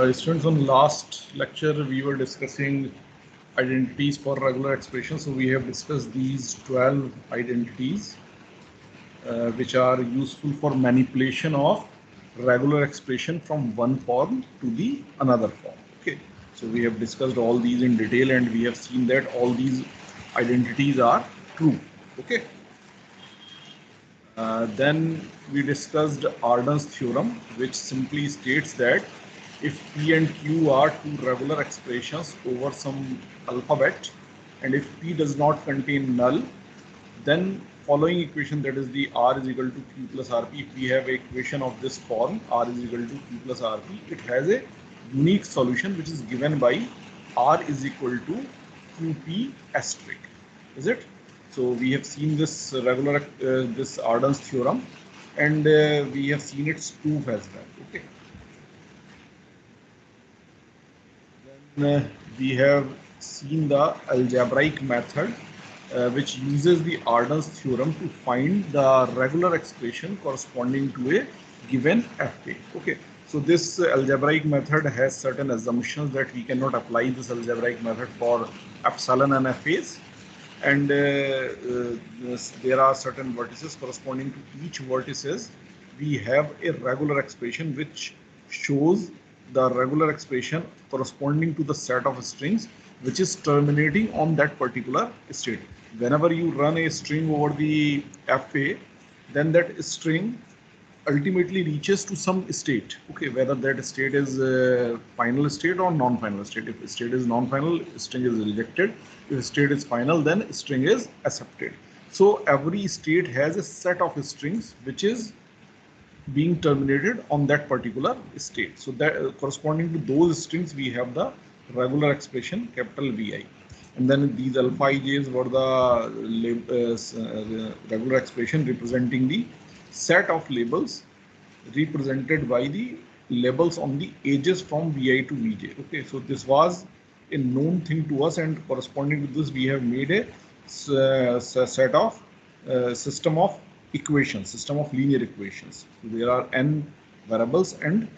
Students, on last lecture we were discussing identities for regular expressions. So we have discussed these 12 identities which are useful for manipulation of regular expression from one form to the another form. Okay, so we have discussed all these in detail and we have seen that all these identities are true. Okay. Then we discussed Arden's theorem, which simply states that if P and Q are two regular expressions over some alphabet, and if P does not contain null, then following equation, that is the R is equal to Q plus RP, if we have an equation of this form, R is equal to Q plus RP, it has a unique solution which is given by R is equal to QP asterisk. Is it? So we have seen this regular, this Arden's theorem, and we have seen its proof as well. Okay. Then we have seen the algebraic method, which uses the Arden's theorem to find the regular expression corresponding to a given FA. Okay. So this algebraic method has certain assumptions that we cannot apply this algebraic method for epsilon and FAs. And there are certain vertices corresponding to each vertices. We have a regular expression which shows the regular expression corresponding to the set of strings which is terminating on that particular state. Whenever you run a string over the FA, then that string ultimately reaches to some state. Okay, whether that state is final state or non-final state. If state is non-final, string is rejected. If state is final, then string is accepted. So every state has a set of strings which is being terminated on that particular state. So that corresponding to those strings, we have the regular expression capital VI. And then these alpha ij's were the regular expression representing the set of labels represented by the labels on the edges from Vi to Vj. Okay, so this was a known thing to us, and corresponding to this we have made a set of system of equations, system of linear equations. So there are n variables and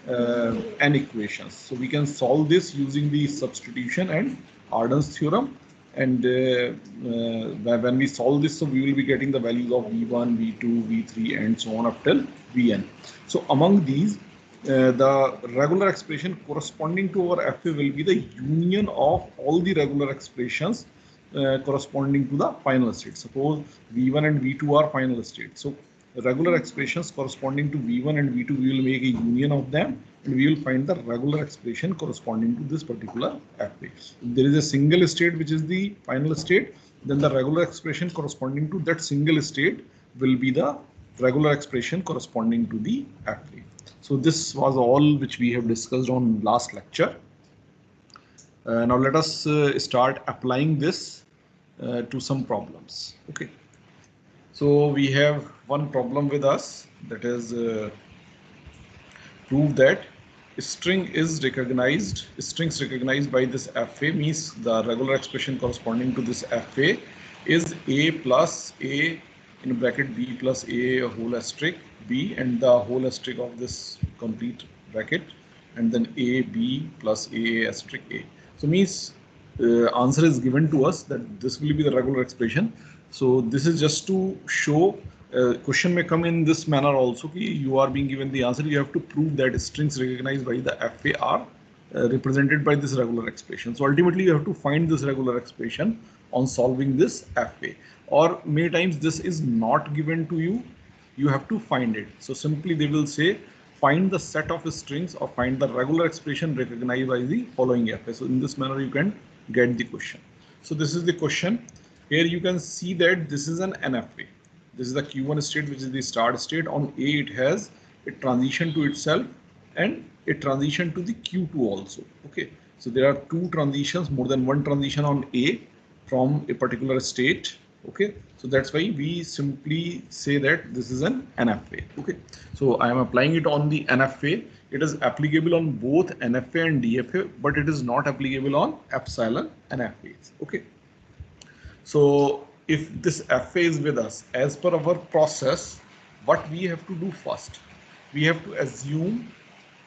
n equations. So we can solve this using the substitution and Arden's theorem. And when we solve this, so we will be getting the values of V1, V2, V3, and so on up till Vn. So among these, the regular expression corresponding to our FA will be the union of all the regular expressions corresponding to the final state. Suppose V1 and V2 are final state. So regular expressions corresponding to V1 and V2, we will make a union of them, and we will find the regular expression corresponding to this particular FA. If there is a single state which is the final state, then the regular expression corresponding to that single state will be the regular expression corresponding to the FA. So this was all which we have discussed on last lecture. Now let us start applying this to some problems. Okay. So we have one problem with us, that is prove that strings recognized by this FA means the regular expression corresponding to this FA is A plus A in bracket B plus A whole asterisk B, and the whole asterisk of this complete bracket, and then A B plus A asterisk A. So means answer is given to us that this will be the regular expression. So this is just to show, question may come in this manner also, कि you are being given the answer, you have to prove that strings recognized by the FA are represented by this regular expression. So ultimately you have to find this regular expression on solving this FA, or many times this is not given to you, you have to find it. So simply they will say find the set of strings or find the regular expression recognized by the following FA. So in this manner you can get the question. So this is the question. Here you can see that this is an NFA. This is the Q1 state, which is the start state. On A it has a transition to itself and a transition to the Q2 also. Okay, so there are two transitions, more than one transition on A from a particular state. Okay, so that's why we simply say that this is an NFA. Okay, so I am applying it on the NFA. It is applicable on both NFA and DFA, but it is not applicable on epsilon and FAs. Okay. So if this FA is with us, as per our process, what we have to do first? We have to assume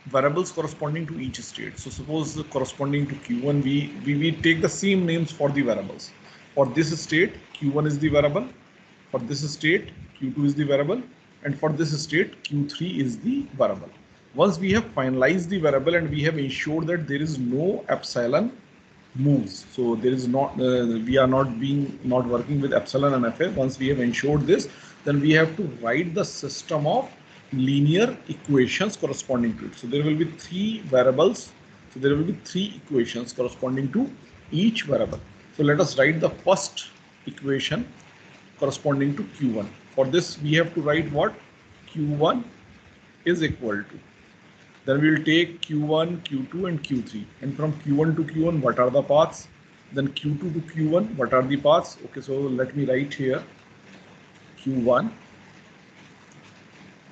variables corresponding to each state. So suppose corresponding to Q1, we take the same names for the variables. For this state, Q1 is the variable. For this state, Q2 is the variable. And for this state, Q3 is the variable. Once we have finalized the variable and we have ensured that there is no epsilon moves, so there is not we are not working with epsilon and fa. Once we have ensured this, then we have to write the system of linear equations corresponding to it. So there will be three variables, so there will be three equations corresponding to each variable. So let us write the first equation corresponding to Q1. For this we have to write what? Q1 is equal to, then we will take Q1, Q2 and Q3, and from Q1 to Q1 what are the paths, then Q2 to Q1 what are the paths. Okay, so let me write here Q1,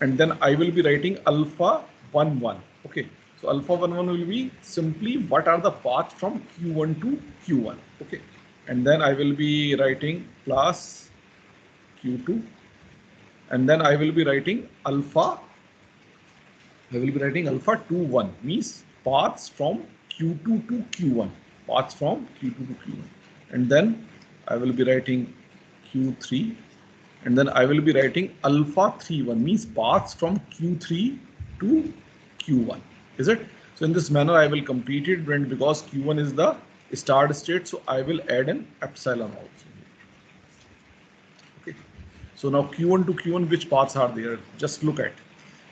and then I will be writing alpha 1 1. Okay, so alpha 1 1 will be simply what are the paths from Q1 to Q1. Okay, and then I will be writing plus Q2, and then I will be writing alpha 2 1, means paths from Q2 to Q1, paths from Q2 to Q1, and then I will be writing Q3, and then I will be writing alpha 3 1, means paths from Q3 to Q1. Is it? So in this manner I will complete it, and because Q1 is the start state, so I will add an epsilon also. Okay, so now Q1 to Q1, which paths are there? Just look at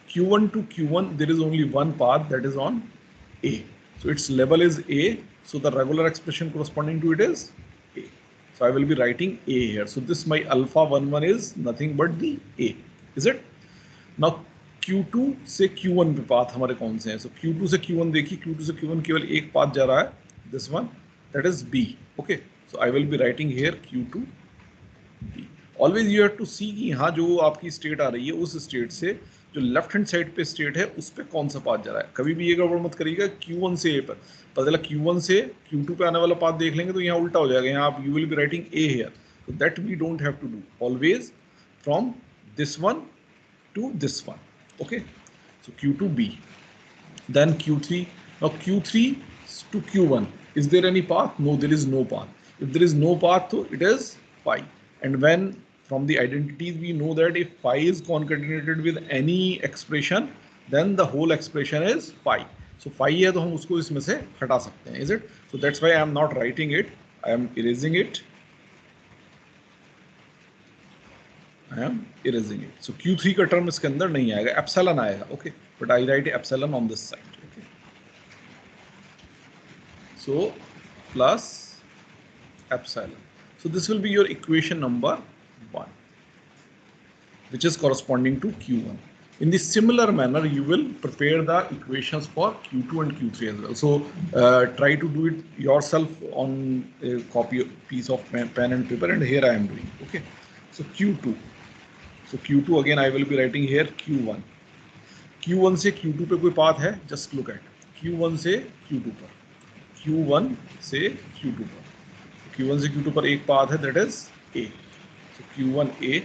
Q1 to Q1, there is only one path, that is on A. So its level is A. So the regular expression corresponding to it is A. So I will be writing A here. So this my alpha 1 1 is nothing but the A. Is it? Now Q2 से Q1 पे path हमारे कौन से हैं? So Q2 से Q1 देखिए, Q2 से Q1 केवल एक path जा रहा है. This one, that is B. Okay. So I will be writing here Q2 B. Always you have to see कि यहाँ जो आपकी स्टेट आ रही है उस स्टेट से जो लेफ्ट हैंड साइड पे स्टेट है उस पे कौन सा पाथ जा रहा है. कभी भी ये गड़बड़ मत करिएगा Q1 से A पर, पता चला Q1 से Q2 पे आने वाला पाथ देख लेंगे तो यहाँ उल्टा हो जाएगा. यहाँ आप you will be writing A here, so that we don't have to do. Always from this one to this one. Okay, so Q2 B, then Q3. Now Q3 to Q1, is there any path? No, there is no path. If there is no path, so it is phi. And when from the identities we know that if phi is concatenated with any expression, then the whole expression is phi. So phi है तो हम उसको इसमें से हटा सकते हैं. Is it? So that's why I am not writing it. I am erasing it. So Q3 का term इसके अंदर नहीं आएगा, epsilon आएगा. Okay, but I write epsilon on this side. Okay. So plus epsilon. So this will be your equation number 1, which is corresponding to Q1. In the similar manner, you will prepare the equations for Q2 and Q3 as well. So try to do it yourself on a piece of pen and paper, and here I am doing. Okay. So Q2. So Q2 again I will be writing here Q1. Q1 से Q2 पे कोई path है? Just look at Q1 से Q2 पर. Q1 से Q2 पर. Q1 से Q2 पर एक path है, that is A. So Q1 A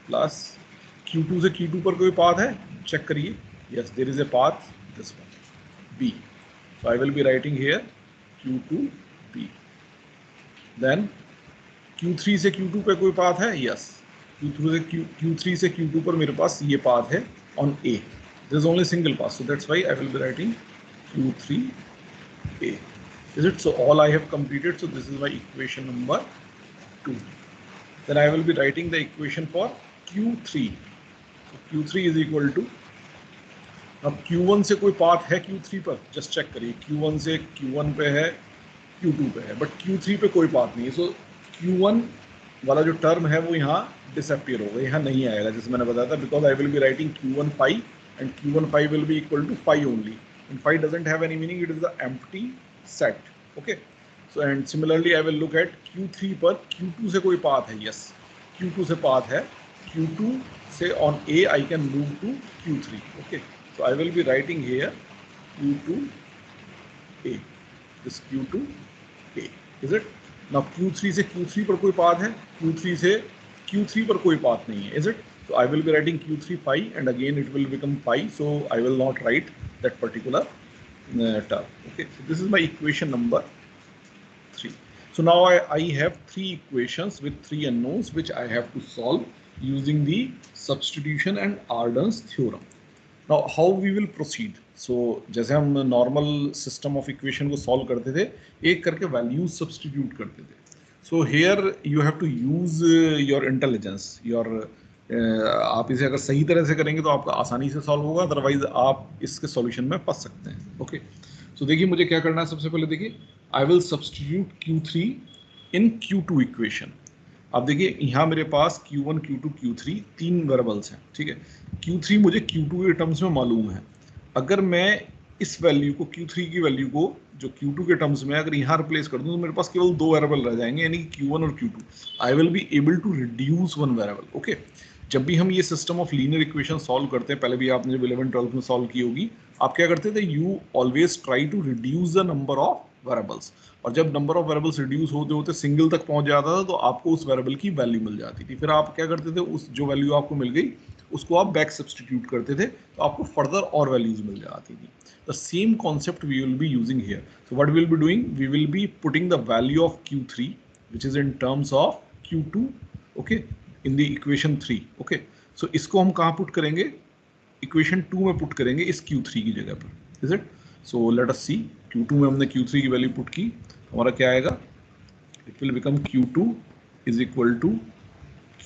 plus Q2 से Q2 पर कोई path है? Check करिए. Yes, there is a path. This one B. So I will be writing here Q2 B. Then Q3 से Q2 पे कोई path है? Yes. Q3 से Q2 पर मेरे पास ये path है on A. There is only single path, so that's why I will be writing Q3 A. Is it? So all I have completed. So this is my equation number 2. Then I will be writing the equation for Q3. So Q3 is equal to, अब Q1 से कोई path है Q3 पर? Just check करिए. Q1 से Q1 पे है, Q2 पे है, but Q3 पे कोई path नहीं है. So Q1 वाला जो टर्म है वो यहाँ डिसअपियर होगा, यहाँ नहीं आएगा जैसे मैंने बताया था, because I will be writing Q1 phi and Q1 phi will be equal to phi only, and phi doesn't have any meaning, it is the empty set. Okay, so and similarly I will look at Q3 पर Q2 से कोई path है? Yes, Q2 से path है. Q2 से on A I can move to Q3. Okay, so I will be writing here Q2 A, this Q2 A. Is it? Now Q3 से Q3 पर कोई पाथ है? Q3 से Q3 पर कोई पाथ नहीं है. Is it? So I will be writing Q3 pi, and again it will become pi. So I will not write that particular term. Okay, so this is my equation number 3. So now I have 3 equations with 3 unknowns which I have to solve using the substitution and Arden's theorem. Now how we will proceed? So जैसे हम normal system of equation को solve करते थे, एक करके values substitute करते थे. So here you have to use your intelligence, your आप इसे अगर सही तरह से करेंगे तो आपका आसानी से सॉल्व होगा, अदरवाइज आप इसके सॉल्यूशन में फंस सकते हैं. ओके, सो देखिए मुझे क्या करना है. सबसे पहले देखिए, I will substitute Q3 in Q2 equation. अब देखिए यहाँ मेरे पास Q1, Q2, Q3 तीन वेरिएबल्स हैं. ठीक है, Q3 मुझे Q2 के टर्म्स में मालूम है. अगर मैं इस वैल्यू को Q3 की वैल्यू को जो Q2 के टर्म्स में अगर यहाँ रिप्लेस कर दूँ तो मेरे पास केवल 2 वेरिएबल रह जाएंगे, यानी कि Q1 और Q2. I will be able to reduce one variable. Okay, जब भी हम ये system of linear equation solve करते हैं, पहले भी आपने जब 11-12 में सॉल्व की होगी, आप क्या करते थे, you always try to reduce the number of variables. और जब नंबर ऑफ वेरिएबल्स रिड्यूस होते होते सिंगल तक पहुंच जाता था तो आपको उस वेरिएबल की वैल्यू मिल जाती थी. फिर आप क्या करते थे, उस जो वैल्यू आपको मिल गई उसको आप बैक सब्स्टिट्यूट करते थे तो आपको फर्दर और वैल्यूज मिल जाती थी. The same concept we will be using here. So what we will be doing, we will be putting the value of Q3 which is in terms of Q2, okay, in the equation 3. okay, so इसको हम कहाँ put करेंगे, equation 2 में put करेंगे इस Q3 की जगह पर. Is it? So let us see, Q2 में हमने Q3 की वैल्यू पुट की, हमारा क्या आएगा, it will become Q2 is equal to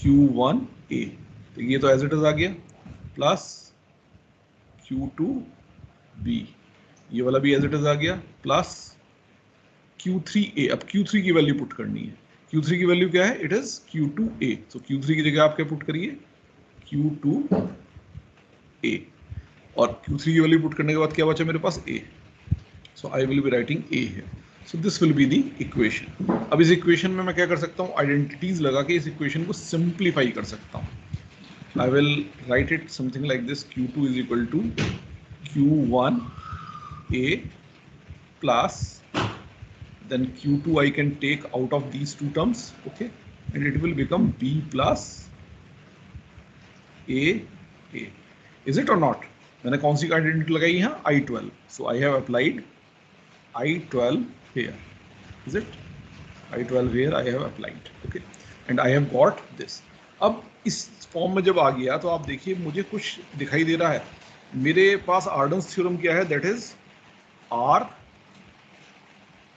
Q1A. तो ये तो एज इट इज आ गया, प्लस Q2B, ये वाला भी एज इट इज आ गया, प्लस Q3A. अब Q3 की वैल्यू पुट करनी है. Q3 की वैल्यू क्या है, इट इज Q2A. तो Q3 की जगह आप क्या पुट करिए, Q2A. और Q3 की वैल्यू पुट करने के बाद क्या बचा मेरे पास, A. So I will be writing A है. सो this will be the equation. अब इस इक्वेशन में मैं क्या कर सकता हूँ, आइडेंटिटीज लगा के इस इक्वेशन को सिंप्लीफाई कर सकता हूँ. I will write it something like this, Q2 is equal to Q1A plus then Q2 I can take out of these two terms, okay, and it will become B plus A. Is it or not? मैंने कौन सी identity लगाई यहाँ, I12. So I have applied I12 here. Is it? I12 here I have applied, okay, and I have got this. अब इस form में जब आ गया तो आप देखिए मुझे कुछ दिखाई दे रहा है. मेरे पास आर्डन्स थ्योरम क्या है, that is R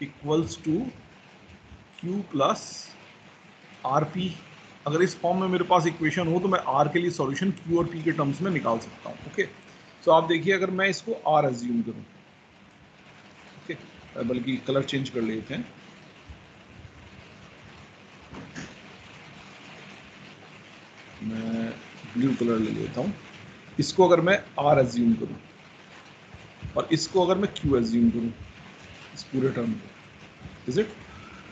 equals to Q plus RP. अगर इस फॉर्म में मेरे पास इक्वेशन हो तो मैं R के लिए सॉल्यूशन Q और P के टर्म्स में निकाल सकता हूँ. ओके, सो आप देखिए अगर मैं इसको R एज्यूम करूँ, ओके, बल्कि कलर चेंज कर लेते हैं, मैं ब्लू कलर ले लेता हूँ. इसको अगर मैं R एज्यूम करूँ और इसको अगर मैं Q एज्यूम करूँ इस पूरे टर्म को, इज इट?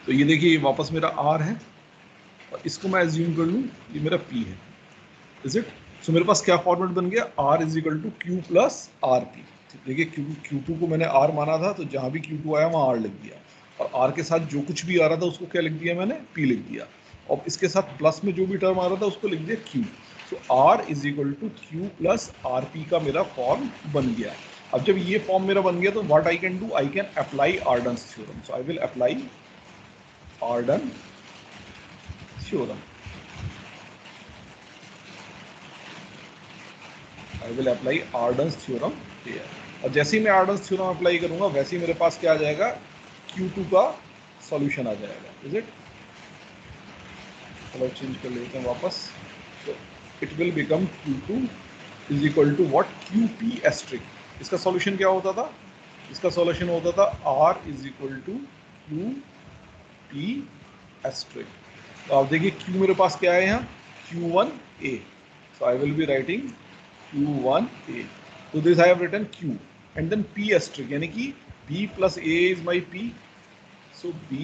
तो ये देखिए वापस मेरा R है और इसको मैं एज्यूम कर लूँ ये मेरा P है. Is it? सो मेरे पास क्या फॉर्मेट बन गया, R is equal to Q plus RP. देखिए Q2 को मैंने R माना था तो जहाँ भी Q2 आया वहाँ R लिख दिया, और R के साथ जो कुछ भी आ रहा था उसको क्या लिख दिया मैंने, P लिख दिया, और इसके साथ प्लस में जो भी टर्म आ रहा था उसको लिख दिया Q. So R is equal to Q plus RP का मेरा फॉर्म बन गया. अब जब ये फॉर्म मेरा बन गया तो what I can do, I can apply Arden's theorem. So I will apply Arden theorem. I will apply Arden's theorem here. और जैसे ही मैं आर्डन्स थ्योरम अप्लाई करूंगा वैसे ही मेरे पास क्या आ जाएगा, Q2 का सॉल्यूशन आ जाएगा. Is it? कलर चेंज कर लेते हैं वापस. तो it will become Q2 is equal to what, QP asterisk. इसका सॉल्यूशन क्या होता था, इसका सॉल्यूशन होता था R is equal to QP asterisk. तो आप देखिए Q मेरे पास क्या है यहाँ, Q1A. So I will be writing Q1A. तो this I have written Q and then P asterisk, यानी कि B plus A is my P. So B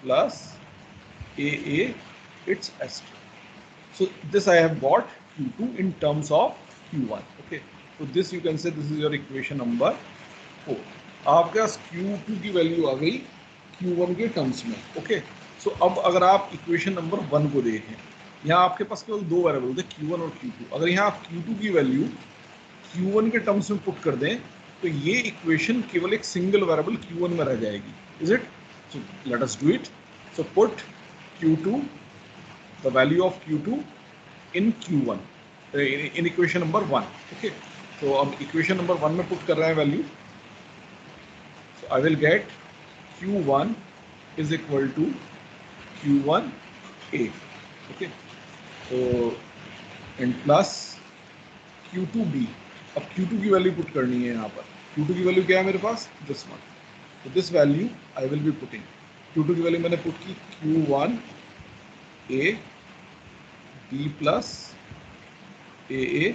plus AA its asterisk. So this I have got Q2 in terms of Q1. Okay. So this you can say this is your equation number 4. आपके पास Q2 की value आ गई, q1 के terms में. Okay, so अब अगर आप equation number 1 को देखें यहाँ आपके पास केवल दो वेरिएबल थे, Q1 और Q2। अगर यहाँ आप Q2 की वैल्यू Q1 के टर्म्स में पुट कर दें तो ये इक्वेशन केवल एक सिंगल वेरिएबल Q1 में रह जाएगी। Is it? So let us do it. So put Q2, the value of Q2 in Q1, in equation number 1. Okay, so अब equation number 1 में put कर रहे हैं value. So I will get Q1 is equal to Q1A. Okay, so and plus Q2B। अब Q2 की value put करनी है यहाँ पर। Q2 की वैल्यू क्या है मेरे पास? This one. तो this value I will be putting. Q2 की वैल्यू मैंने पुट की Q1A B plus AA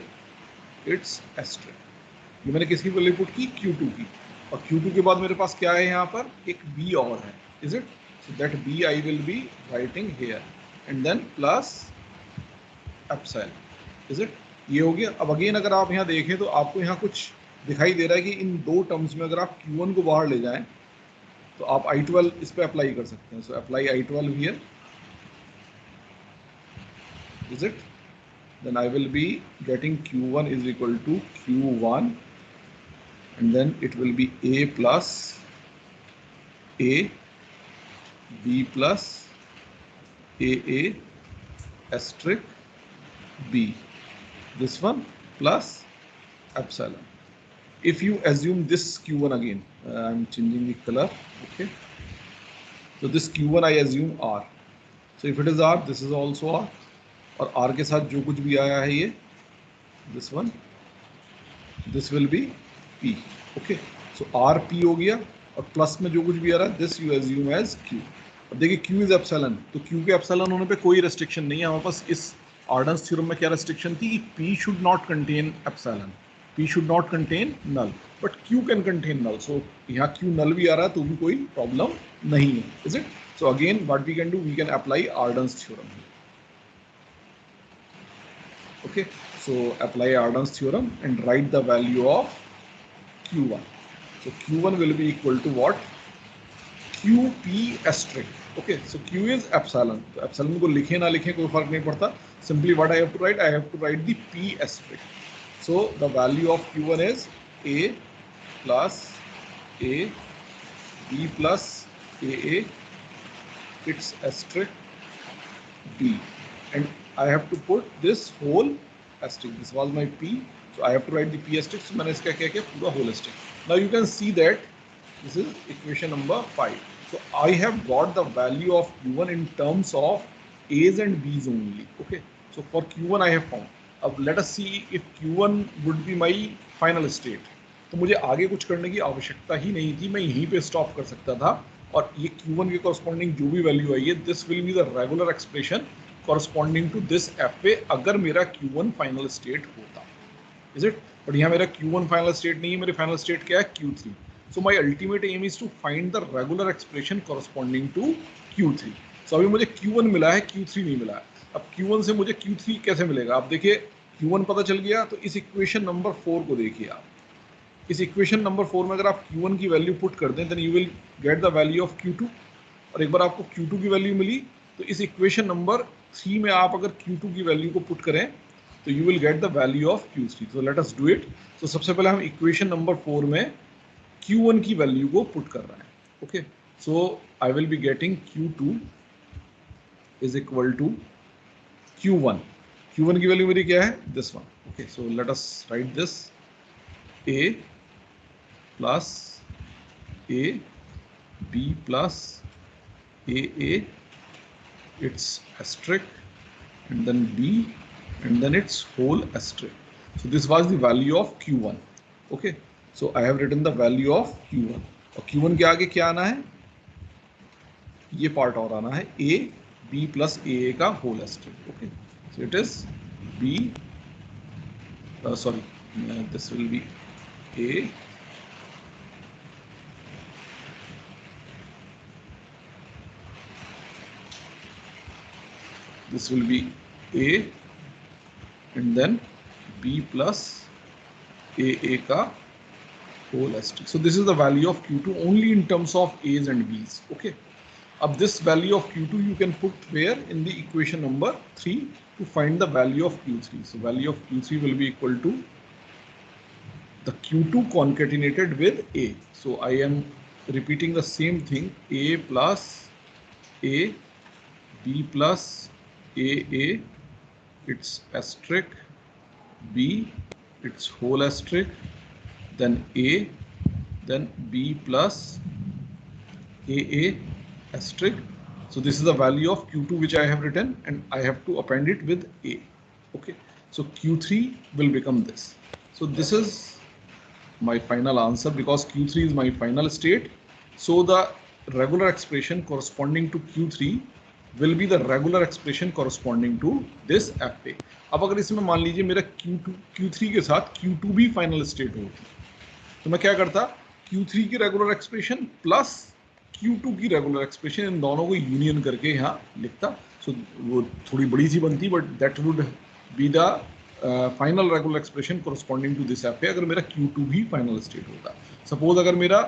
it's asterisk. ये मैंने किसकी वैल्यू पुट की? Q2 की। और Q2 के बाद मेरे पास क्या है यहाँ पर? एक B और है। Is it? So that B I will be writing here and then plus epsilon. Is it? ये हो गया। अब अगेन अगर आप यहाँ देखें तो आपको यहाँ कुछ दिखाई दे रहा है कि इन दो टर्म्स में अगर आप Q1 को बाहर ले जाएं तो आप I12 इस पे अप्लाई कर सकते हैं। So apply I12 here. Is it? then I will be getting Q1 is equal to Q1 and then it will be A plus A B plus AA asterisk B, this one plus epsilon. If you assume this Q1 again, I'm changing the color. Okay, so this Q1 I assume R. So if it is R, this is also R. और R के साथ जो कुछ भी आया है ये this one, this will be P. Okay, so R P हो गया और प्लस में जो कुछ भी आ रहा है this you assume as Q. अब देखिए Q is epsilon, तो Q के epsilon होने पे कोई रेस्ट्रिक्शन नहीं है हमारे पास। इस आर्डन्स थ्योरम में क्या रेस्ट्रिक्शन थी कि P should not contain epsilon, P should not contain null, but Q can contain null. So यहाँ Q null भी आ रहा है तो भी कोई प्रॉब्लम नहीं है। Is it? So again what we can do, we can apply Arden's theorem. Okay, so apply Arden's theorem and write the value of Q1. So Q1 will be equal to what? QP asterisk. Okay, so Q is epsilon. तो epsilon को लिखे ना लिखे कोई फर्क नहीं पड़ता. Simply what I have to write? I have to write the P asterisk. So the value of Q1 is A plus A B plus AA its asterisk B, and I have to put this whole asterisk. This was my P, so I have to write the P asterisk. So मैंने इसका क्या किया? पूरा whole asterisk. Now you can see that this is equation number 5. So I have got the value of Q1 in terms of A's and B's only. Okay, so for Q1 I have found. अब let us see if Q1 would be my final state. तो मुझे आगे कुछ करने की आवश्यकता ही नहीं थी, मैं यहीं पे स्टॉप कर सकता था और ये Q1 के कॉरस्पॉन्डिंग जो भी वैल्यू आई है this will be the regular expression corresponding to this FA अगर मेरा Q1 फाइनल स्टेट होता। Is it? बट यहाँ मेरा Q1 फाइनल स्टेट नहीं है, मेरे फाइनल स्टेट क्या है? Q3. So my ultimate aim is to find the regular expression corresponding to Q3. So अभी मुझे Q1 मिला है, Q3 नहीं मिला है। अब Q1 से मुझे Q3 कैसे मिलेगा? आप देखिए Q1 पता चल गया, तो इस इक्वेशन नंबर 4 को देखिए आप। इस इक्वेशन नंबर 4 में अगर आप Q1 की वैल्यू पुट कर दें then you will get the value of Q2, और एक बार आपको Q2 की वैल्यू मिली तो इस इक्वेशन नंबर 3 में आप अगर Q2 की वैल्यू को पुट करें तो you will get the value of Q3. So let us do it. तो सबसे पहले हम इक्वेशन नंबर 4 में Q1 की वैल्यू को पुट कर रहे हैं. Okay, so I will be getting Q2 is equal to Q1. Q1 की वैल्यू मेरी क्या है? This one. Okay, so let us write this. A plus A B plus AA its asterisk and then B and then its whole asterisk. So this was the value of Q1. Okay, so I have written the value of Q1 और Q1 के आगे क्या आना है? ये part और आना है A B plus AA का whole asterisk. Okay, so it is B this will be A this will be A and then B plus AA का whole asterisk. So this is the value of Q2 only in terms of A's and B's. Okay, अब this value of Q2 you can put where in the equation number 3 to find the value of Q3. So value of Q3 will be equal to the Q2 concatenated with A. So I am repeating the same thing, A plus A, B plus AA, its asterisk, B, its whole asterisk, then A, then B plus AA asterisk. So this is the value of Q2 which I have written, and I have to append it with A. Okay, so Q3 will become this. So this is my final answer because Q3 is my final state. So the regular expression corresponding to Q3 will be the regular expression corresponding to this FA. अब अगर इसमें मान लीजिए मेरा Q3 के साथ Q2 भी final state होती तो मैं क्या करता, Q3 की रेगुलर एक्सप्रेशन प्लस Q2 की रेगुलर एक्सप्रेशन, इन दोनों को यूनियन करके यहाँ लिखता. सो वो थोड़ी बड़ी सी बनती, but that would be the final regular expression corresponding to this F A अगर मेरा Q2 भी फाइनल स्टेट होता. सपोज अगर मेरा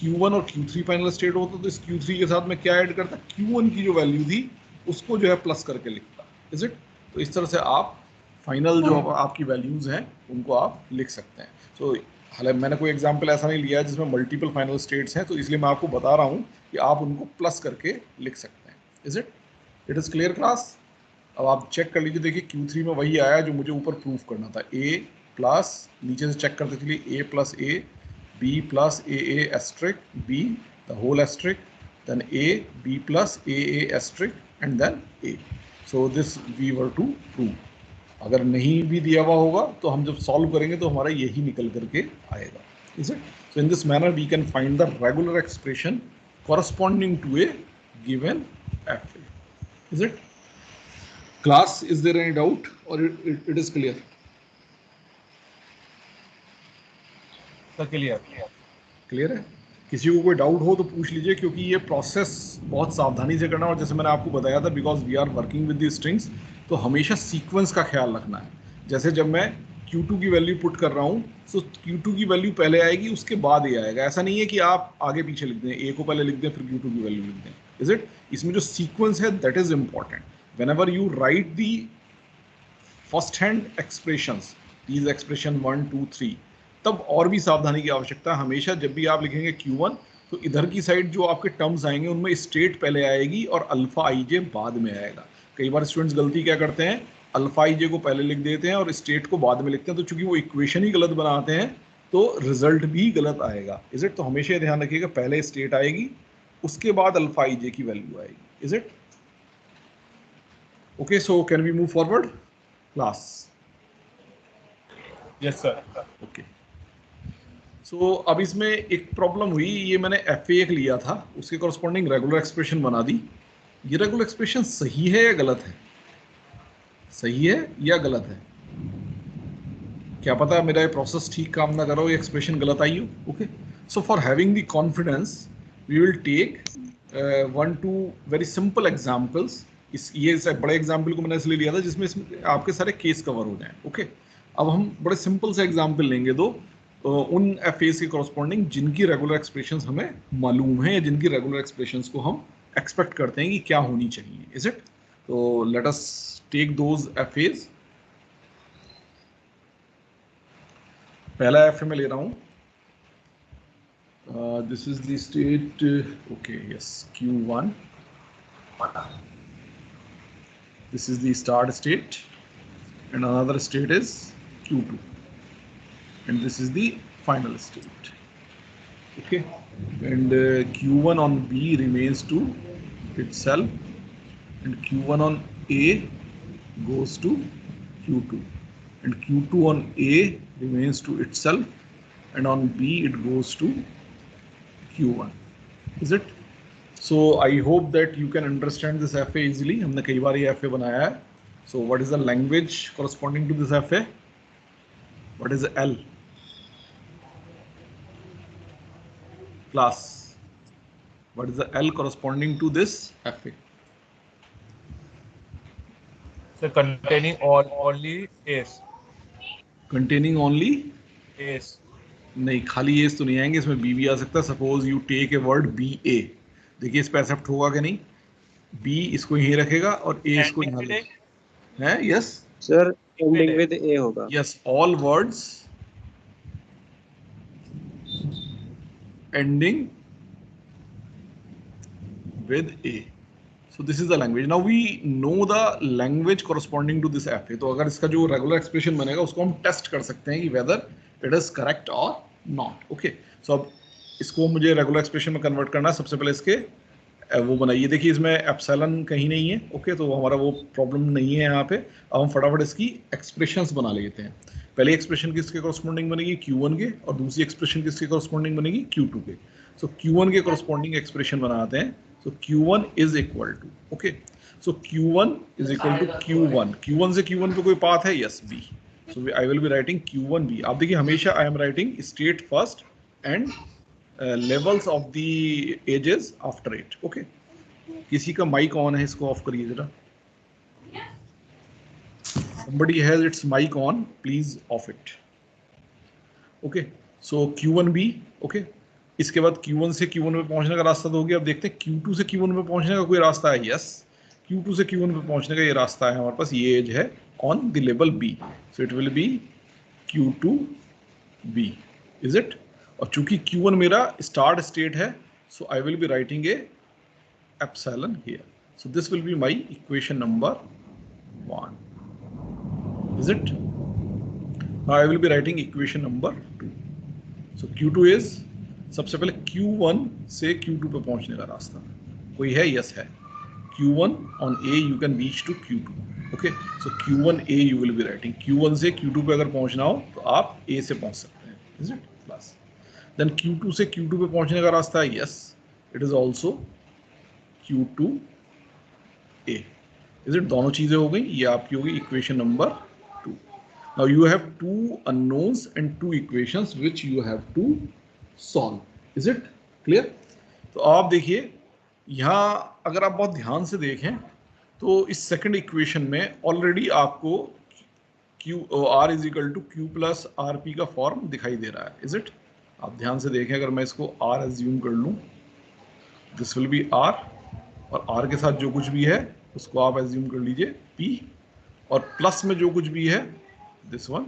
Q1 और Q3 फाइनल स्टेट होता तो इस Q3 के साथ मैं क्या ऐड करता, Q1 की जो वैल्यू थी उसको जो है प्लस करके लिखता. Is it? तो इस तरह से आप फाइनल जो आपकी वैल्यूज हैं उनको आप लिख सकते हैं. सो हालांकि मैंने कोई एग्जांपल ऐसा नहीं लिया जिसमें मल्टीपल फाइनल स्टेट्स हैं, तो इसलिए मैं आपको बता रहा हूं कि आप उनको प्लस करके लिख सकते हैं. Is it? It is clear class? अब आप चेक कर लीजिए, देखिए Q3 में वही आया जो मुझे ऊपर प्रूफ करना था. A प्लस, नीचे से चेक करते चलिए, A plus A, B plus AA asterisk, B the whole asterisk, then A, B plus AA asterisk and then A. So this we were to prove. अगर नहीं भी दिया हुआ होगा तो हम जब सॉल्व करेंगे तो हमारा यही निकल करके आएगा. Is it? So in this manner we can find the regular expression corresponding to a given FA. Is it? Class, is there any doubt or it is clear? Clear है? किसी को कोई डाउट हो तो पूछ लीजिए, क्योंकि ये प्रोसेस बहुत सावधानी से करना, और जैसे मैंने आपको बताया था because we are working with the strings, तो हमेशा सीक्वेंस का ख्याल रखना है. जैसे जब मैं Q2 की वैल्यू पुट कर रहा हूँ तो Q2 की वैल्यू पहले आएगी, उसके बाद ये आएगा. ऐसा नहीं है कि आप आगे पीछे लिख दें, A को पहले लिख दें फिर Q2 की वैल्यू लिख दें. Is it? इसमें जो सीक्वेंस है that is important. Whenever you right the first hand expressions, these expression 1 2 3, तब और भी सावधानी की आवश्यकता है. हमेशा जब भी आप लिखेंगे Q1 तो इधर की साइड जो आपके टर्म्स आएंगे उनमें स्टेट पहले आएगी और अल्फा IJ बाद में आएगा. कई बार स्टूडेंट्स गलती क्या करते हैं, अल्फा IJ को पहले लिख देते हैं और स्टेट को बाद में लिखते हैं, तो चूंकि वो इक्वेशन ही गलत बनाते हैं तो रिजल्ट भी गलत आएगा. Is it? तो हमेशा ध्यान रखिएगा पहले स्टेट आएगी उसके बाद अल्फा IJ की वैल्यू आएगी. Is it? Okay, so can we move forward class? Yes sir. Okay, so अब इसमें एक प्रॉब्लम हुई. ये मैंने FA1 लिया था, उसके कॉरस्पॉन्डिंग रेगुलर एक्सप्रेशन बना दी. ये रेगुलर एक्सप्रेशन सही है या गलत है? सही है या गलत है? क्या पता मेरा ये प्रोसेस ठीक काम ना करो, ये एक्सप्रेशन गलत आई हो. Okay, so for having the confidence we will take 1-2 very simple examples. ये बड़े एग्जाम्पल को मैंने इसलिए लिया था जिसमें आपके सारे केस कवर हो जाएं. ओके, अब हम बड़े सिंपल से एग्जाम्पल लेंगे दो उन FAs के कॉरस्पॉन्डिंग जिनकी रेगुलर एक्सप्रेशंस हमें मालूम है या जिनकी रेगुलर एक्सप्रेशंस को हम एक्सपेक्ट करते हैं कि क्या होनी चाहिए. Is it? तो let us take those FAs. पहला FA में ले रहा हूं. This is the state. Okay, yes, Q1. This is the start state and another state is Q2, and this is the final state. Okay, and Q1 on B remains to itself, and Q1 on A goes to Q2, and Q2 on A remains to itself, and on B it goes to Q1. Is it? So I hope that you can understand this FA easily. हमने कई बार ये FA बनाया है. So what is the language corresponding to this FA? What is L? Class. What is the L corresponding to this FA? So containing only A's. Containing only A's. नहीं, खाली A's तो नहीं आएंगे, इसमें B भी आ सकता है. Suppose you take a word BA. देखिए इस पे एक्सेप्ट होगा कि नहीं, बी इसको यहीं रखेगा और ए इसको यहाँ एंडिंग है, यस सर एंडिंग विद ए होगा। Yes, all words ending with A. So this is the language. Now we know the language corresponding to this FA. तो अगर इसका जो रेगुलर एक्सप्रेशन बनेगा उसको हम टेस्ट कर सकते हैं कि वेदर इट इज करेक्ट और नॉट। ओके, सो अब इसको मुझे रेगुलर एक्सप्रेशन में कन्वर्ट करना है। सबसे पहले इसके वो बनाइए, देखिए इसमें एप्सिलॉन कहीं नहीं है। ओके, तो हमारा वो प्रॉब्लम नहीं है यहाँ पे। अब हम फटाफट इसकी एक्सप्रेशंस बना लेते हैं। पहली एक्सप्रेशन किसके कॉरस्पॉन्डिंग बनेगी, Q1 के, और दूसरी एक्सप्रेशन किसके कॉरस्पॉन्डिंग बनेगी, Q2 के। सो Q1 के कॉरस्पॉन्डिंग एक्सप्रेशन बनाते हैं। So Q1 is equal to, okay, so Q1 is equal to Q1, Q1 से Q1 पे कोई पाथ है, yes, B, so I will be writing Q1 B। आप देखिए हमेशा I am writing state first and levels of the ages after it। okay, किसी का mic on है, इसको ऑफ करिए जरा। somebody has its mic on, please off it। okay, so Q1 B, okay, इसके बाद Q1 से Q1 पे पहुंचने का रास्ता तो हो गया। अब देखते हैं Q2 से Q1 पे पहुंचने का कोई रास्ता है, यस, Q2 से Q1 पे पहुंचने का ये रास्ता है हमारे पास, ये एज है on the level B, so it will be Q2 B, is it. और चूंकि Q1 मेरा स्टार्ट स्टेट है, so I will be writing a epsilon here, so this will be my equation number 1, is it. Now I will be writing equation number 2। So Q2 is, सबसे पहले Q1 से Q2 पे पहुंचने का रास्ता कोई है, यस है, Q1 on A you can reach to Q2। Okay, so Q1 A you will be writing, Q1 से Q2 पे अगर पहुंचना हो तो आप A से पहुंच सकते हैं, is it, plus then Q2 से Q2 पे पहुंचने का रास्ता है, yes, it is also Q2 A, is it. दोनों चीजें हो गई, ये आपकी होगी equation number 2। Now you have 2 unknowns and 2 equations which you have to solve, is it clear. तो आप देखिए यहाँ अगर आप बहुत ध्यान से देखें तो इस सेकंड इक्वेशन में ऑलरेडी आपको R is equal to Q plus R P का फॉर्म दिखाई दे रहा है, इज इट। आप ध्यान से देखें, अगर मैं इसको R एज्यूम कर लूँ, दिस विल बी R, और R के साथ जो कुछ भी है उसको आप एज्यूम कर लीजिए P, और प्लस में जो कुछ भी है दिस वन,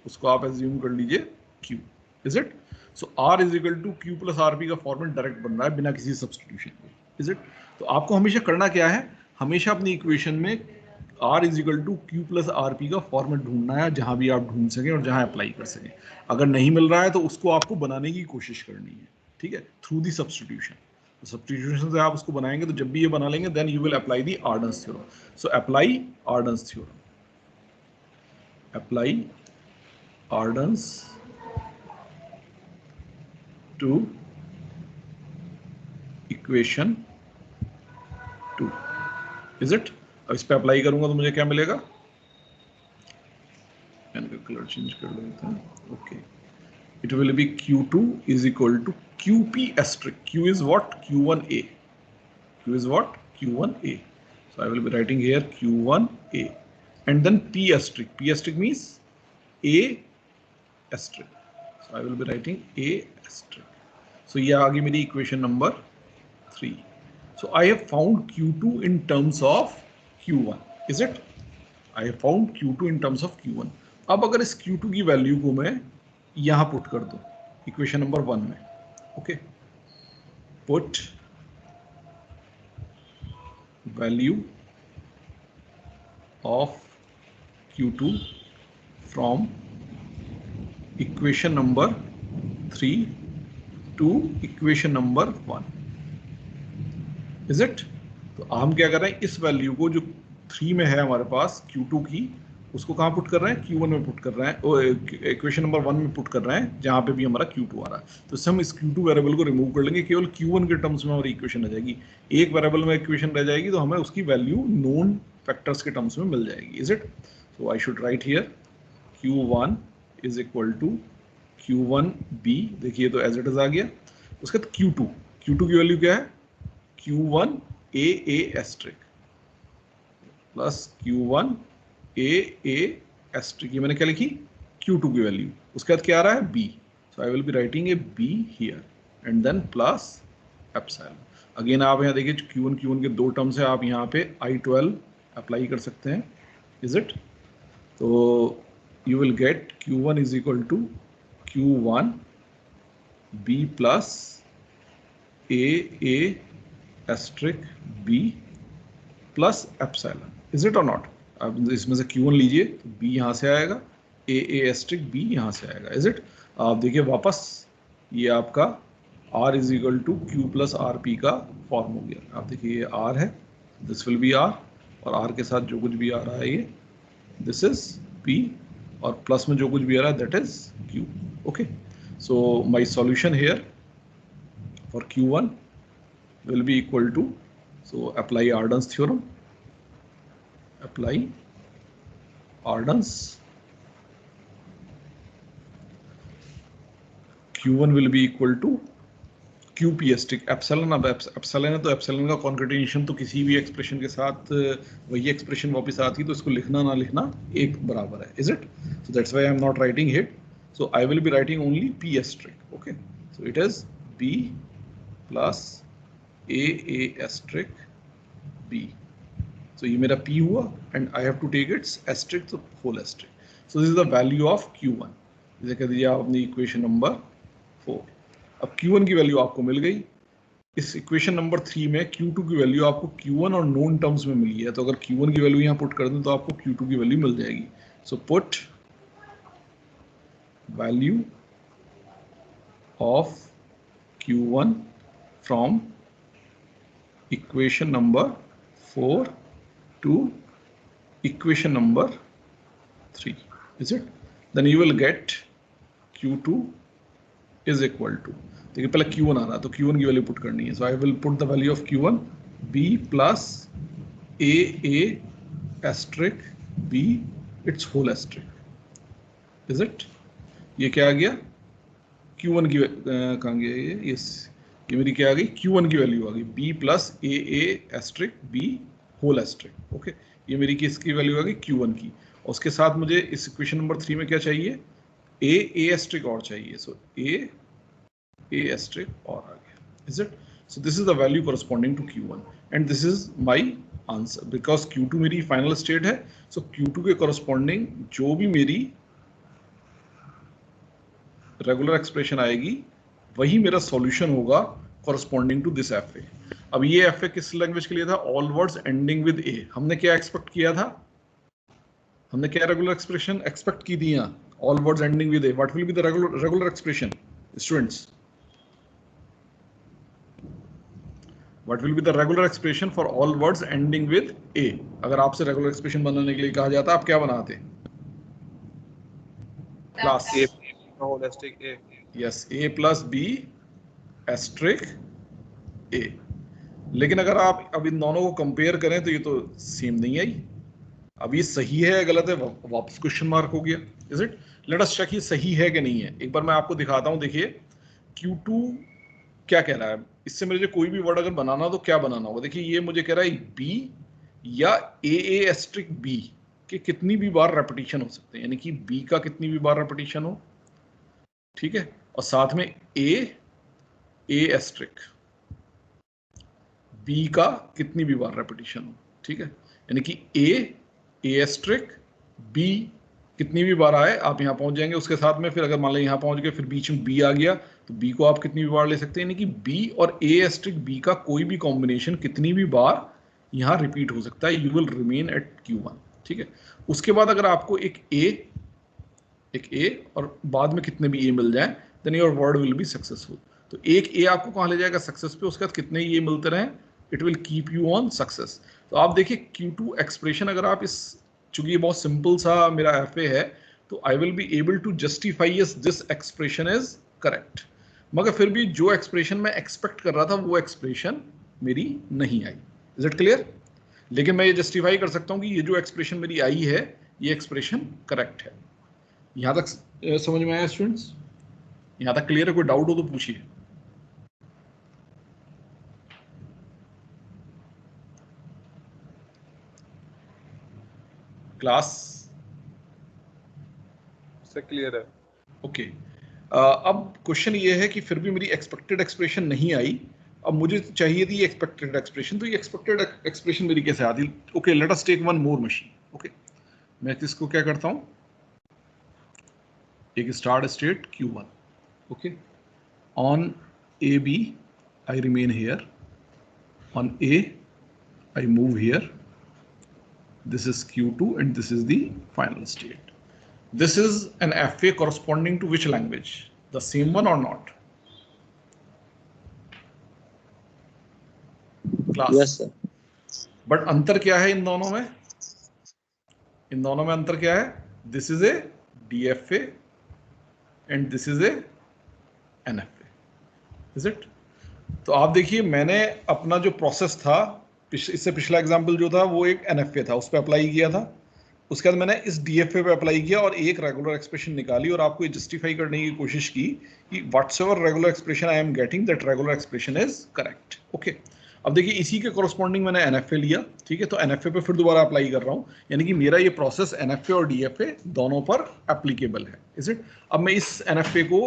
उसको आप एज्यूम कर लीजिए Q, is it. So R is equal to Q plus R P का फॉर्मेट डायरेक्ट बन रहा है बिना किसी सब्सटीट्यूशन के, इज इट। तो आपको हमेशा करना क्या है, हमेशा अपनी इक्वेशन में R is equal to Q plus R P का फॉर्मेट ढूंढना है, जहां भी आप ढूंढ सकें और जहां अप्लाई कर सकें। अगर नहीं मिल रहा है तो उसको आपको बनाने की कोशिश करनी है, ठीक है, थ्रू दी सब्सटीट्यूशन। तो सब्सटीट्यूशन से आप उसको बनाएंगे, तो जब भी ये बना लेंगे then you will apply the Arden's theorem. So apply Arden's theorem, apply Arden's to equation 2, is it. अब इस पे अप्लाई करूंगा तो मुझे क्या मिलेगा, पेन का कलर चेंज कर लेते हैं। Okay, it will be Q2 is equal to QP asterisk, Q is what, Q1A, Q is what, Q1A, so I will be writing here Q1A, and then P asterisk, P asterisk means A asterisk, so I will be writing A asterisk। so ये आ गई मेरी equation number 3। so I have found Q2 in terms of Q1, is it, I have found Q2 in terms of Q1। अब अगर इस Q2 की value को मैं यहाँ पुट कर दूं इक्वेशन नंबर 1 में, okay, put value of Q2 from equation number 3 to equation number 1, is it. तो हम क्या कर रहे हैं, इस वैल्यू को जो 3 में है हमारे पास Q2 की, उसको कहाँ पुट कर रहे हैं, Q1 में पुट कर रहे हैं, इक्वेशन नंबर 1 में पुट कर रहे हैं, जहाँ पे भी हमारा Q2 आ रहा है। तो हम इस Q2 वेरिएबल को रिमूव कर लेंगे, केवल Q1 के टर्म्स में हमारी इक्वेशन रह जाएगी। एक वेरिएबल में इक्वेशन रह जाएगी तो हमें उसकी वैल्यू नोन फैक्टर्स के टर्म्स में मिल जाएगी, is it. So I should write here Q1 is equal to Q1B, देखिए तो एज इट इज आ गया। उसके बाद Q2 की वैल्यू क्या है, Q1A asterisk plus Q1A asterisk, ये मैंने क्या लिखी, Q2 की वैल्यू। उसके बाद क्या आ रहा है, B, so I will be writing a B here and then plus epsilon. Again आप यहाँ देखिए Q1 के दो टर्म्स है, आप यहाँ पे I12 अप्लाई कर सकते हैं, इज इट? तो you will get Q1 is equal to Q1 B plus A asterisk B plus epsilon, is it or not? अब इसमें से Q1 लीजिए तो B यहाँ से आएगा, A एस्ट्रिक B यहाँ से आएगा, इज इट? आप देखिए वापस ये आपका R is equal to Q plus R P का फॉर्म हो गया। आप देखिए ये R है, दिस विल बी R, और R के साथ जो कुछ भी आ रहा है ये दिस इज P, और प्लस में जो कुछ भी आ रहा है that is Q। Okay, so my solution here for Q1 will be equal to, so apply Arden's theorem, apply Arden's, Q1 will be equal to QP stick epsilon. अब epsilon है तो एप्सिलॉन का कॉन्केटेनेशन तो किसी भी expression के साथ वही एक्सप्रेशन वापस आती है, तो इसको लिखना ना लिखना एक बराबर है, is it? So that's why I am not writing it, so I will be writing only P asterisk. Okay, so it is B plus A asterisk B, so ये मेरा P हुआ and I have to take its asterisk, तो whole asterisk. So this is the value of Q1, इसे कह दीजिए आपने equation number 4। अब Q1 की वैल्यू आपको मिल गई। इस इक्वेशन नंबर 3 में Q2 की वैल्यू आपको Q1 और नोन टर्म्स में मिली है, तो अगर Q1 की वैल्यू यहाँ पुट कर दें तो आपको Q2 की वैल्यू मिल जाएगी। So put value of Q1 from equation number 4 to equation number 3, is it? Then you will get Q2 is equal to, देखिए पहले Q1 आ रहा है तो Q1 की वैल्यू पुट करनी है, so I will put the value of Q1 B plus A asterisk B its whole asterisk, is it? ये क्या आ गया? Q1 की कहाँ गया ये? यस, ये मेरी क्या आ गई? Q1 की वैल्यू आ गई B plus A asterisk B whole asterisk. Okay, ये मेरी किसकी वैल्यू आ गई? Q1 की। और उसके साथ मुझे इस इक्वेशन नंबर 3 में क्या चाहिए? A एस्ट्रिक और चाहिए, सो A एस्ट्रिक और आ गया, is it? So this is the value corresponding to Q1 and this is my answer, because Q2 मेरी फाइनल स्टेट है, सो Q2 के corresponding जो भी मेरी रेगुलर एक्सप्रेशन आएगी वही मेरा सॉल्यूशन होगा corresponding to this F A. अब ये एफ ए किस लैंग्वेज के लिए था? All words ending with A. हमने क्या एक्सपेक्ट किया था? हमने क्या रेगुलर एक्सप्रेशन एक्सपेक्ट की थी? यहाँ all words ending with a, what will be the regular expression students? What will be the regular expression for all words ending with a? अगर आपसे रेगुलर एक्सप्रेशन बनाने के लिए कहा जाता आप क्या बनाते? Class whole asterisk A. Yes, A plus B asterisk A। लेकिन अगर आप अब इन दोनों को कंपेयर करें तो ये तो सेम नहीं आई। अब ये सही है या गलत है, वापस क्वेश्चन मार्क हो गया, is it? Let us check ये सही है कि नहीं है। एक बार मैं आपको दिखाता हूं, देखिए Q2 क्या कह रहा है। इससे मुझे कोई भी वर्ड अगर बनाना हो तो क्या बनाना होगा? देखिए ये मुझे कह रहा है B या A एस्ट्रिक B के कितनी भी बार रेपिटेशन हो सकते हैं, यानी कि B का कितनी भी बार रेपिटेशन हो, ठीक है, और साथ में A एस्ट्रिक B का कितनी भी बार रेपिटेशन हो, ठीक है, यानी कि A एस्ट्रिक B कितनी भी बार आए आप यहाँ पहुंच जाएंगे। उसके साथ में फिर अगर मान लें यहाँ पहुंच गए फिर बीच में B आ गया तो B को आप कितनी भी बार ले सकते हैं, यानी कि B और A एस्ट्रिक B का कोई भी कॉम्बिनेशन कितनी भी बार यहाँ रिपीट हो सकता है। You will remain at Q1, ठीक है। उसके बाद अगर आपको एक A और बाद में कितने भी A मिल जाए then your word will be successful. तो एक A आपको कहाँ ले जाएगा? सक्सेस पे। उसके बाद कितने A मिलते रहे it will keep you on success. तो आप देखिए Q2 एक्सप्रेशन अगर आप इस, चूंकि ये बहुत सिंपल सा मेरा FA है, तो I will be able to justify yes this expression is correct. मगर फिर भी जो एक्सप्रेशन मैं एक्सपेक्ट कर रहा था वो एक्सप्रेशन मेरी नहीं आई। Is it clear? लेकिन मैं ये जस्टिफाई कर सकता हूँ कि ये जो एक्सप्रेशन मेरी आई है ये एक्सप्रेशन करेक्ट है। यहाँ तक समझ में आया स्टूडेंट्स? यहाँ तक क्लियर है? कोई डाउट हो तो पूछिए। क्लास से क्लियर है? ओके। अब क्वेश्चन ये है कि फिर भी मेरी एक्सपेक्टेड एक्सप्रेशन नहीं आई अब मुझे चाहिए थी एक्सपेक्टेड एक्सप्रेशन, तो ये एक्सपेक्टेड एक्सप्रेशन मेरी कैसे आती? Okay, let us take one more machine. Okay, मैं इसको क्या करता हूं, एक start state Q1. Okay, on AB I remain here, on A I move here, this is Q2 and this is the final state. This is an FA corresponding to which language? The same one or not? Class. Yes sir. But अंतर क्या है इन दोनों में? इन दोनों में अंतर क्या है? This is a DFA and this is a NFA. Is it? तो आप देखिए, मैंने अपना जो प्रोसेस था, इससे पिछला एग्जांपल जो था वो एक NFA था, उस पर अप्लाई किया था. उसके बाद मैंने इस DFA पे अप्लाई किया और एक रेगुलर एक्सप्रेशन निकाली और आपको ये जस्टिफाई करने की कोशिश की कि whatsoever regular expression I am getting, that regular expression is correct. Okay, अब देखिए इसी के कॉरस्पॉन्डिंग मैंने NFA लिया. ठीक है, तो NFA पे फिर दोबारा अप्लाई कर रहा हूँ, यानी कि मेरा ये प्रोसेस NFA और DFA दोनों पर एप्लीकेबल है. Is it? अब मैं इस NFA को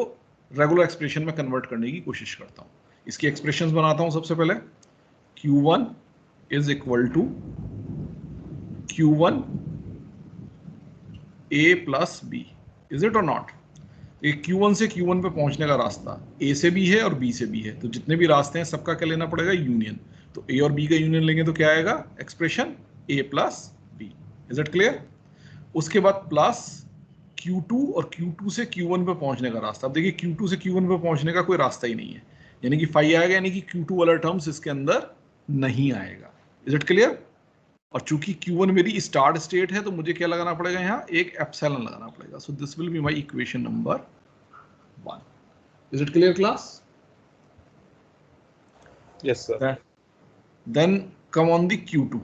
रेगुलर एक्सप्रेशन में कन्वर्ट करने की कोशिश करता हूँ. इसकी एक्सप्रेशंस बनाता हूँ. सबसे पहले Q1 is equal to Q1 A plus B. Is it or not? एक Q1 से Q1 पे पहुंचने का रास्ता A से भी है और B से भी है, तो जितने भी रास्ते हैं सबका क्या लेना पड़ेगा? यूनियन. तो A और B का यूनियन लेंगे तो क्या आएगा? Expression A plus B. Is it clear? उसके बाद प्लस Q2 और Q2 से Q1 पे पहुंचने का रास्ता. अब देखिए Q2 से Q1 पे पहुंचने का कोई रास्ता ही नहीं है, यानी कि फाई आएगा, यानी कि Q2 वाला टर्म्स इसके अंदर नहीं आएगा. Is it clear? और चूंकि Q1 मेरी स्टार्ट स्टेट है तो मुझे क्या लगाना पड़ेगा? यहाँ एक एप्सिलॉन लगाना पड़ेगा. सो this will be my equation number 1. Is it clear class? Yes sir. Then come on the Q2.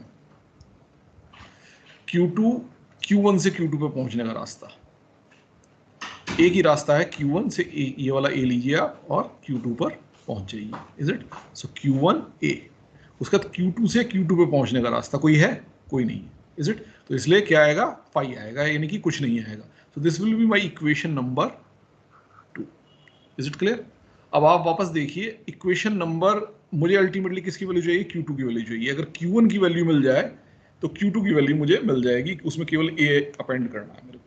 Q1 से Q2 पे पहुंचने का रास्ता एक ही रास्ता है. Q1 से A, ये वाला A लीजिए आप और Q2 पर पहुंच जाइए. Is it? So Q1 A. उसका Q2 से Q2 पे पहुंचने का रास्ता कोई है? कोई नहीं है. Is it? तो इसलिए क्या आएगा? फाई आएगा, यानी कि कुछ नहीं आएगा. सो this will be my equation number 2. Is it clear? अब आप वापस देखिए, इक्वेशन नंबर मुझे अल्टीमेटली किसकी वैल्यू चाहिए? Q2 की वैल्यू चाहिए. अगर Q1 की वैल्यू मिल जाए तो Q2 की वैल्यू मुझे मिल जाएगी, उसमें केवल A अपेंड करना है मेरे को.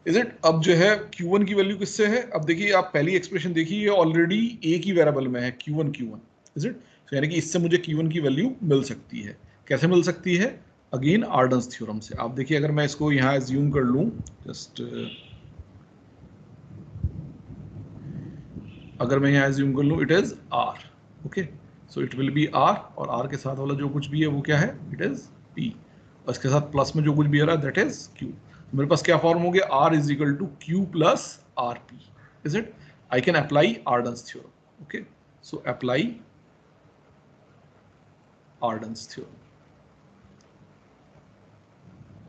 Is it? अब जो है Q1 की वैल्यू किससे है? अब देखिए, आप पहली एक्सप्रेशन देखिए, ये ऑलरेडी A की वेरिएबल में है Q1. Is it? तो यानी कि इससे मुझे Q1 की वैल्यू मिल सकती है. कैसे मिल सकती है? अगेन आर्डन्स थ्योरम से. आप देखिए, अगर मैं इसको यहाँ एज्यूम कर लूँ, जस्ट अगर मैं यहाँ एज्यूम कर लूँ, it is R. Okay, so it will be R, और R के साथ वाला जो कुछ भी है वो क्या है? इट इज P, और इसके साथ प्लस में जो कुछ भी आ रहा है दैट इज Q. मेरे पास क्या फॉर्म हो गया? R is equal to Q plus RP. Is it? I can apply Arden's theorem. Okay, so apply Arden's theorem.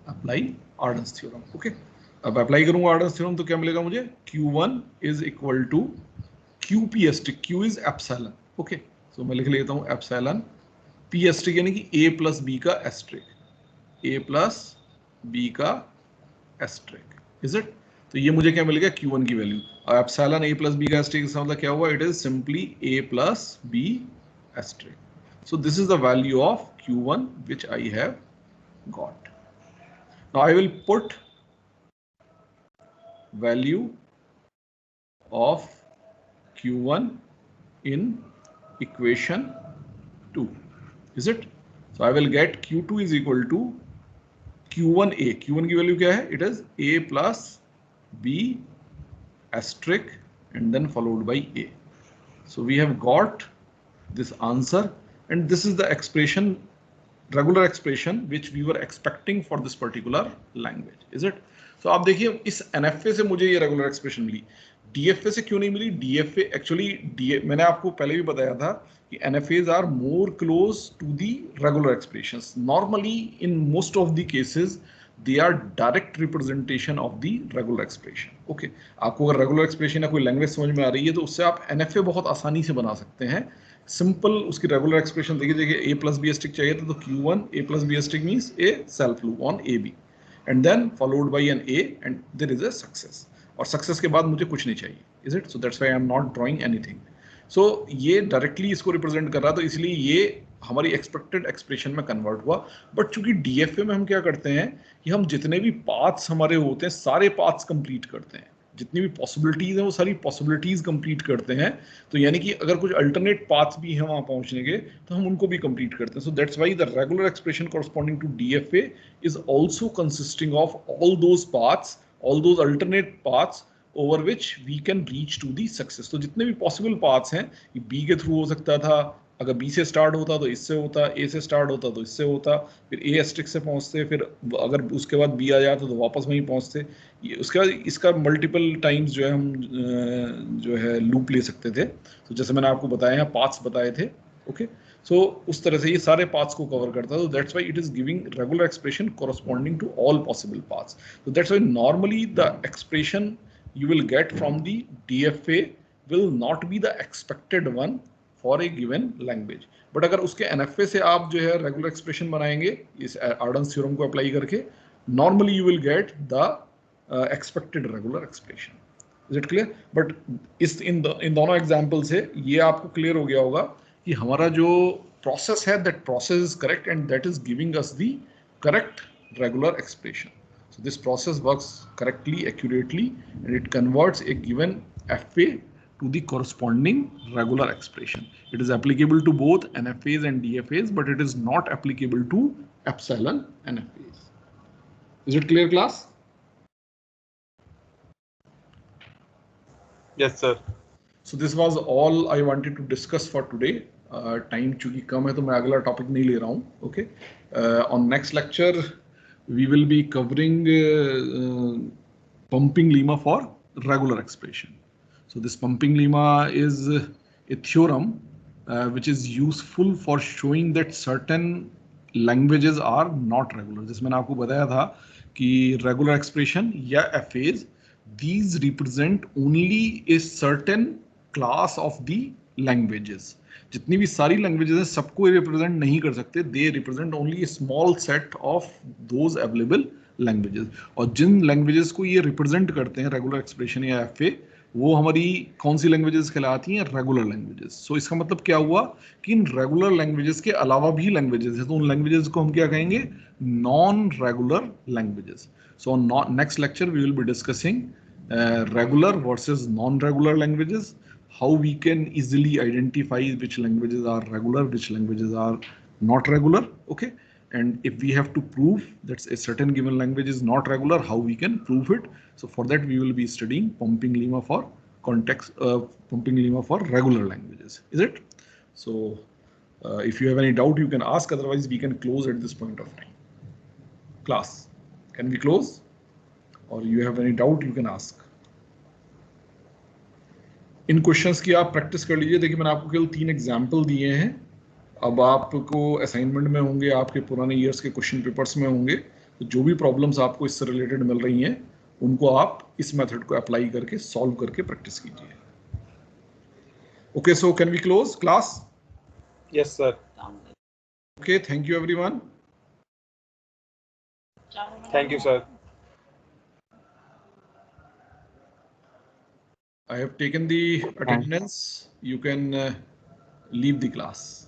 Apply Arden's theorem. Okay, अब अप्लाई करूंगा आर्डन्स थ्योरम तो क्या मिलेगा मुझे? Q1 is equal to QP asterisk. Q is epsilon. Okay, so मैं लिख लेता हूं एप्सिलॉन P एस्ट्रिक, यानी कि A प्लस B का एस्ट्रिक. A प्लस B का एस्ट्रिक. Is it? तो ये मुझे क्या मिल गया? Q1 की वैल्यू. और एप्सिलॉन A प्लस B का एस्ट्रिक, इसका मतलब क्या हुआ? It is simply A plus B asterisk. So this is the value of Q1 which I have got. Now I will put value of Q1 in equation 2. Is it? So I will get Q2 is equal to Q1A. Q1 की value क्या है? It is A plus B asterisk and then followed by A. So we have got this answer, and this is the expression, regular expression which we were expecting for this particular language. Is it? So आप देखिए, इस NFA से मुझे ये regular expression मिली. DFA से क्यों नहीं मिली? DFA actually मैंने आपको पहले भी बताया था कि NFAs are more close to the regular expressions. Normally in most of the cases they are direct representation of the regular expression. Okay, आपको अगर रेगुलर एक्सप्रेशन या कोई लैंग्वेज समझ में आ रही है तो उससे आप NFA बहुत आसानी से बना सकते हैं. सिंपल उसकी रेगुलर एक्सप्रेशन देखिए, A प्लस बी एस्ट्रिक चाहिए था तो Q1 A plus B asterisk means A self loop on AB and then followed by an A and there is a success. और सक्सेस के बाद मुझे कुछ नहीं चाहिए. Is it? So that's why I am not drawing anything. So ये directly इसको represent कर रहा, तो इसलिए ये हमारी एक्सपेक्टेड एक्सप्रेशन में कन्वर्ट हुआ। बट चूंकि डीएफए में हम क्या करते हैं कि हम जितने भी पाथ्स हमारे होते हैं सारे पाथ्स कंप्लीट करते हैं, जितनी भी पॉसिबिलिटीज हैं वो सारी पॉसिबिलिटीज कंप्लीट करते हैं। तो यानी कि अगर कुछ अल्टरनेट पाथ्स भी हैं वहां पहुंचने के तो हम उनको भी कंप्लीट करते हैं। So that's why the regular expression corresponding to DFA is also consisting of all those paths, all those alternate paths over which we can reach to the success. तो जितने भी पॉसिबल पाथ्स हैं, B के through हो सकता था, अगर B से स्टार्ट होता तो इससे होता, ए से स्टार्ट होता तो इससे होता, फिर ए एस्ट्रिक से पहुंचते, फिर अगर उसके बाद बी आ जाता तो वापस वहीं पहुंचते। उसके बाद इसका मल्टीपल टाइम्स जो है हम जो है लूप ले सकते थे। तो जैसे मैंने आपको बताया है, पाथ्स बताए थे। ओके, सो उस तरह से ये सारे पाथ्स को कवर करता है। तो that's why it is giving regular expression corresponding to all possible paths. तो that's why normally the expression you will get from the DFA will not be the expected one for a given language. But अगर उसके NFA से आप जो है regular expression बनाएंगे इस आर्डन्स theorem को अप्लाई करके, normally you will get the expected regular expression. Is it clear? But in दोनों एग्जाम्पल से ये आपको क्लियर हो गया होगा कि हमारा जो प्रोसेस है that process is correct and that is giving us the correct regular expression. So this process works correctly, accurately, and it converts a given FA to the corresponding regular expression. It is applicable to both NFAs and DFAs, but it is not applicable to epsilon NFAs. Is it clear, class? Yes, sir. So this was all I wanted to discuss for today. Time चूंकि कम है तो मैं अगला topic नहीं ले रहा हूँ. Okay. On next lecture we will be covering pumping lemma for regular expression. So this pumping lemma is a theorem which is useful for showing that certain languages are not regular. जिसमें मैंने आपको बताया था कि regular expression या FAs, these represent only a certain class of the languages. जितनी भी सारी लैंग्वेजेस हैं सबको रिप्रेजेंट नहीं कर सकते, they represent only A small set of those available languages. और जिन लैंग्वेजेस को ये रिप्रेजेंट करते हैं रेगुलर एक्सप्रेशन या एफए, वो हमारी कौन सी लैंग्वेजेस कहलाती हैं? Regular languages. सो इसका मतलब क्या हुआ कि इन रेगुलर लैंग्वेजेस के अलावा भी लैंग्वेजेस हैं, तो उन लैंग्वेजेस को हम क्या कहेंगे? Non regular languages. So next lecture we will be discussing regular versus non-regular languages, how we can easily identify which languages are regular, which languages are not regular. Okay, and if we have to prove that a certain given language is not regular, how we can prove it? So for that we will be studying pumping lemma for pumping lemma for regular languages. Is it? So if you have any doubt you can ask, otherwise we can close at this point of time. Class, can we close? Or you have any doubt you can ask. In questions की आप practice कर लीजिए। देखिए मैंने आपको केवल 3 example दिए हैं, अब आपको असाइनमेंट में होंगे, आपके पुराने ईयर्स के क्वेश्चन पेपर्स में होंगे, तो जो भी प्रॉब्लम्स आपको इससे रिलेटेड मिल रही हैं उनको आप इस मेथड को अप्लाई करके सॉल्व करके प्रैक्टिस कीजिए। Okay, so can we close class? Yes, sir. Okay, thank you everyone. Thank you, sir. I have taken the attendance. You can leave the class.